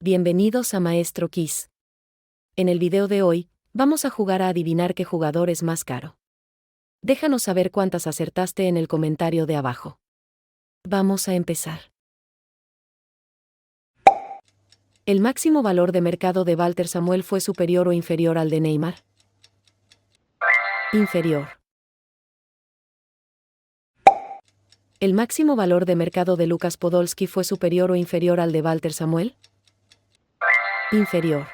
Bienvenidos a Maestro Kiss. En el video de hoy, vamos a jugar a adivinar qué jugador es más caro. Déjanos saber cuántas acertaste en el comentario de abajo. Vamos a empezar. ¿El máximo valor de mercado de Walter Samuel fue superior o inferior al de Neymar? Inferior. ¿El máximo valor de mercado de Lukas Podolski fue superior o inferior al de Walter Samuel? Inferior.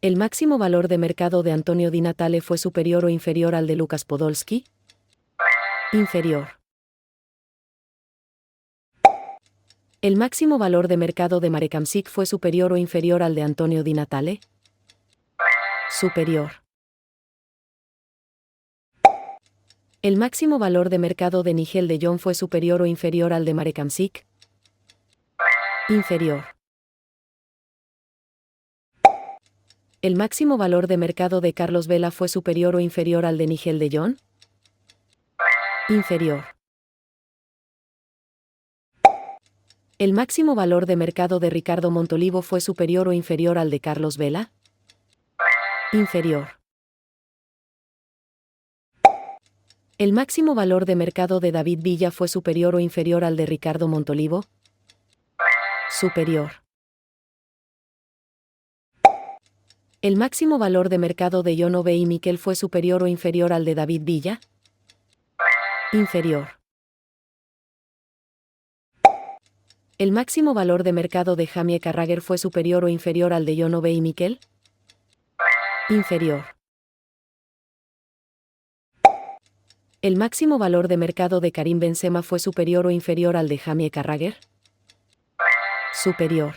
¿El máximo valor de mercado de Antonio Di Natale fue superior o inferior al de Lukas Podolski? Inferior. ¿El máximo valor de mercado de Marek Hamšík fue superior o inferior al de Antonio Di Natale? Superior. ¿El máximo valor de mercado de Nigel de Jong fue superior o inferior al de Marek Hamšík? Inferior. ¿El máximo valor de mercado de Carlos Vela fue superior o inferior al de Nigel de Jong? Inferior. ¿El máximo valor de mercado de Ricardo Montolivo fue superior o inferior al de Carlos Vela? Inferior. ¿El máximo valor de mercado de David Villa fue superior o inferior al de Ricardo Montolivo? Superior. ¿El máximo valor de mercado de Jon Obe y Miquel fue superior o inferior al de David Villa? Inferior. ¿El máximo valor de mercado de Jamie Carragher fue superior o inferior al de Jon Obe y Miquel? Inferior. ¿El máximo valor de mercado de Karim Benzema fue superior o inferior al de Jamie Carragher? Superior.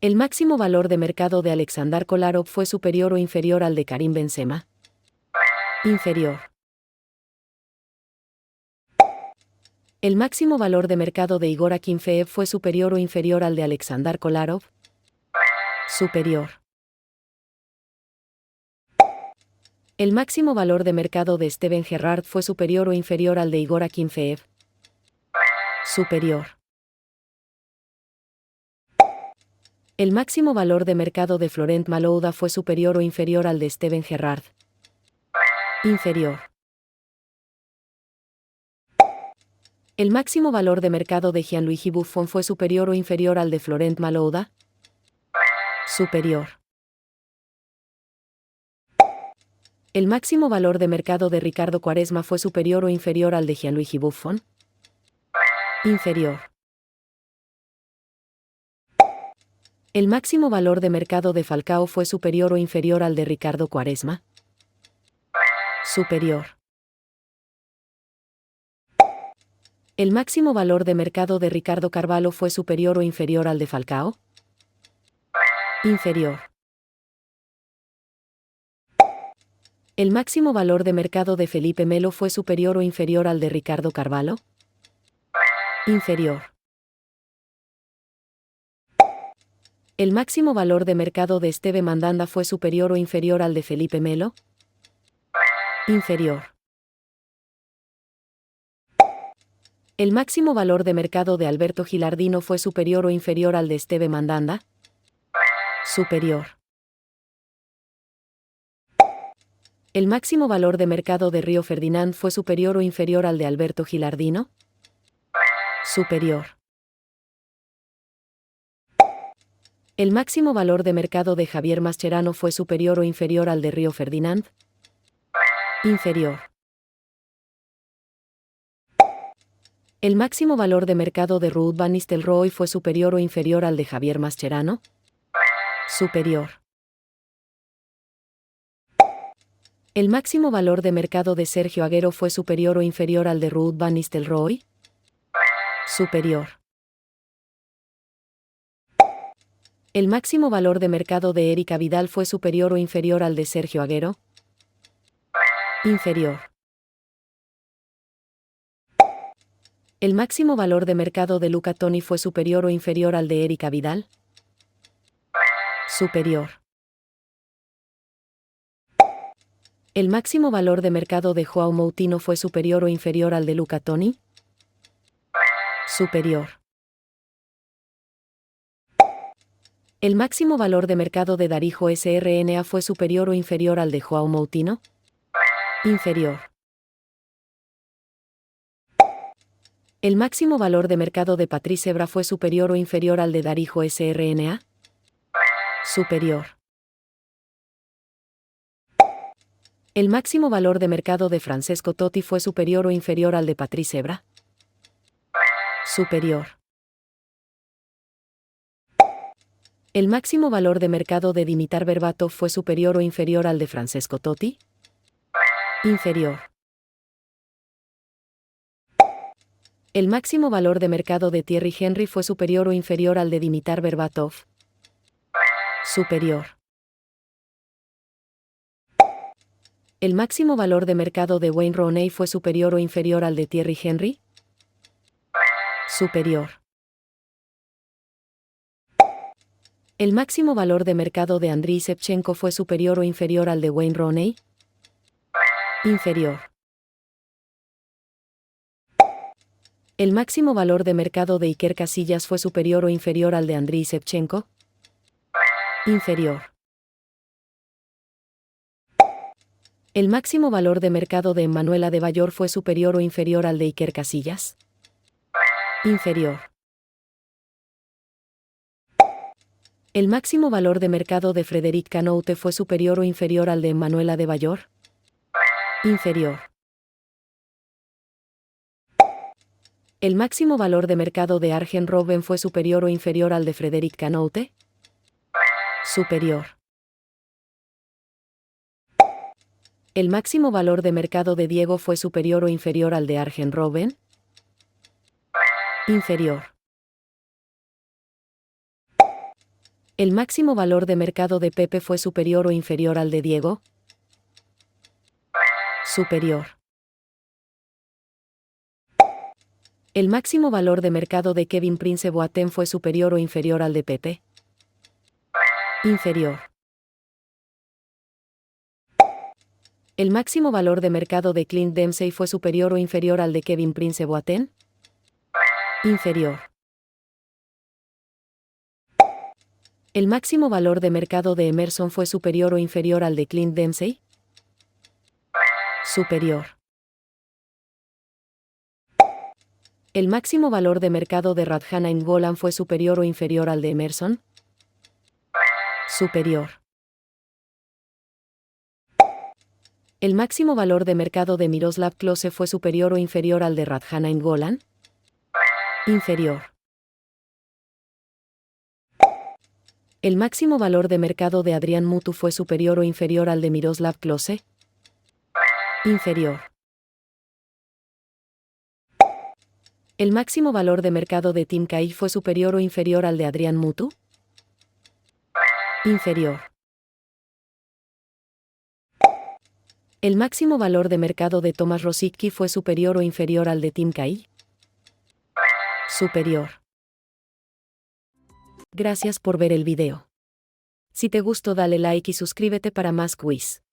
¿El máximo valor de mercado de Alexander Kolarov fue superior o inferior al de Karim Benzema? Inferior. ¿El máximo valor de mercado de Igor Akinfeev fue superior o inferior al de Alexander Kolarov? Superior. ¿El máximo valor de mercado de Steven Gerrard fue superior o inferior al de Igor Akinfeev? Superior. ¿El máximo valor de mercado de Florent Malouda fue superior o inferior al de Steven Gerrard? Inferior. ¿El máximo valor de mercado de Gianluigi Buffon fue superior o inferior al de Florent Malouda? Superior. ¿El máximo valor de mercado de Ricardo Quaresma fue superior o inferior al de Gianluigi Buffon? Inferior. ¿El máximo valor de mercado de Falcao fue superior o inferior al de Ricardo Quaresma? Superior. ¿El máximo valor de mercado de Ricardo Carvalho fue superior o inferior al de Falcao? Inferior. ¿El máximo valor de mercado de Felipe Melo fue superior o inferior al de Ricardo Carvalho? Inferior. ¿El máximo valor de mercado de Esteve Mandanda fue superior o inferior al de Felipe Melo? Inferior. ¿El máximo valor de mercado de Alberto Gilardino fue superior o inferior al de Esteve Mandanda? Superior. ¿El máximo valor de mercado de Río Ferdinand fue superior o inferior al de Alberto Gilardino? Superior. ¿El máximo valor de mercado de Javier Mascherano fue superior o inferior al de Río Ferdinand? Inferior. ¿El máximo valor de mercado de Ruud van Nistelrooy fue superior o inferior al de Javier Mascherano? Superior. ¿El máximo valor de mercado de Sergio Agüero fue superior o inferior al de Ruud van Nistelrooy? Superior. ¿El máximo valor de mercado de Sergio Agüero fue superior o inferior al de Ruud van Nistelrooy? Superior. ¿El máximo valor de mercado de Eric Abidal fue superior o inferior al de Sergio Agüero? Superior. ¿El máximo valor de mercado de Eric Abidal fue superior o inferior al de Ruud van Nistelrooy? Superior. Inferior. ¿El máximo valor de mercado de Luca Toni fue superior o inferior al de Eric Abidal? Superior. ¿El máximo valor de mercado de João Moutinho fue superior o inferior al de Luca Toni? Superior. ¿El máximo valor de mercado de Darijo SRNA fue superior o inferior al de Joao Moutinho? Inferior. ¿El máximo valor de mercado de Patrice Evra fue superior o inferior al de Darijo SRNA? Superior. ¿El máximo valor de mercado de Francesco Totti fue superior o inferior al de Patrice Evra? Superior. ¿El máximo valor de mercado de Dimitar Berbatov fue superior o inferior al de Francesco Totti? Inferior. ¿El máximo valor de mercado de Thierry Henry fue superior o inferior al de Dimitar Berbatov? Superior. ¿El máximo valor de mercado de Wayne Rooney fue superior o inferior al de Thierry Henry? Superior. ¿El máximo valor de mercado de Andriy Shevchenko fue superior o inferior al de Wayne Rooney? Inferior. ¿El máximo valor de mercado de Iker Casillas fue superior o inferior al de Andriy Shevchenko? Inferior. ¿El máximo valor de mercado de Emmanuel Adebayor fue superior o inferior al de Iker Casillas? Inferior. ¿El máximo valor de mercado de Frédéric Canoute fue superior o inferior al de Emmanuel Adebayor? Inferior. ¿El máximo valor de mercado de Arjen Robben fue superior o inferior al de Frédéric Canoute? Superior. ¿El máximo valor de mercado de Diego fue superior o inferior al de Arjen Robben? Inferior. ¿El máximo valor de mercado de Pepe fue superior o inferior al de Diego? Superior. ¿El máximo valor de mercado de Kevin Prince Boateng fue superior o inferior al de Pepe? Inferior. ¿El máximo valor de mercado de Clint Dempsey fue superior o inferior al de Kevin Prince Boateng? Inferior. ¿El máximo valor de mercado de Emerson fue superior o inferior al de Clint Dempsey? Superior. ¿El máximo valor de mercado de Radja Nainggolan fue superior o inferior al de Emerson? Superior. ¿El máximo valor de mercado de Miroslav Klose fue superior o inferior al de Radja Nainggolan? Inferior. ¿El máximo valor de mercado de Adrian Mutu fue superior o inferior al de Miroslav Klose? Inferior. ¿El máximo valor de mercado de Tim Cahill fue superior o inferior al de Adrian Mutu? Inferior. ¿El máximo valor de mercado de Tomasz Rosicky fue superior o inferior al de Tim Cahill? Superior. Gracias por ver el video. Si te gustó dale like y suscríbete para más quiz.